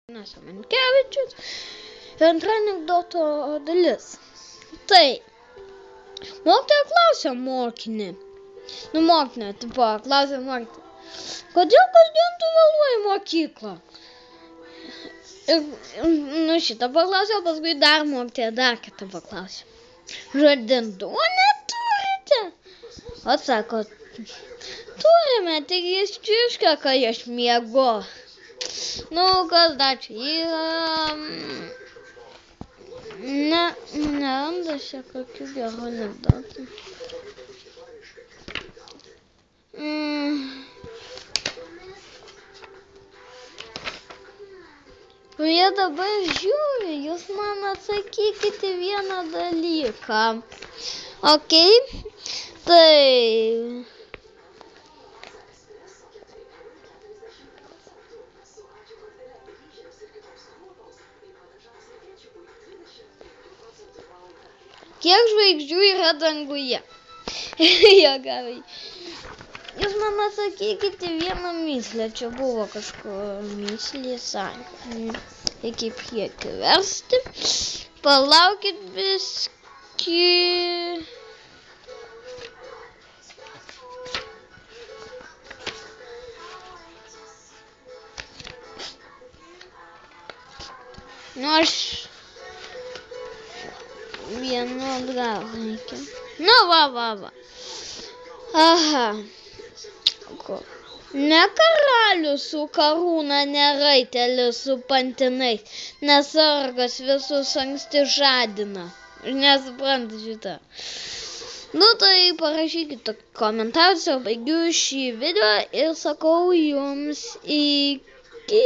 Mankevičius. Ir antra anekdoto dalis. Tai, mokytoja klausė mokinį. Mokinė, klausė mokytoja. Kodėl kasdien tu vėluoji į mokyklą? Ir šitą paklausė, paskui dar mokytoja dar kitą paklausė. Žadintuvo neturite? Atsako, turime, tik jis čiuškia, kai aš miegu. Kas dar čia yra? Neranda čia kokių gerų anekdotų. Kurie dabar žiūri, jūs man atsakykite vieną dalyką. Okay? Tai... Kiek žvaigždžių yra danguje? Juokauju. Jūs man atsakykite vieną mįslę. Čia buvo kažko mįslė, sakė. Reikia priekį versti. Palaukit biskį. Aš vienu atgal reikia. Va. Aha. Ne karalius su karūna, ne raitelis su pantinais, nes sargas visus anksti žadina. Nesuprantu šitą. Tai parašykite komentaruose, baigiu šį video ir sakau jums iki.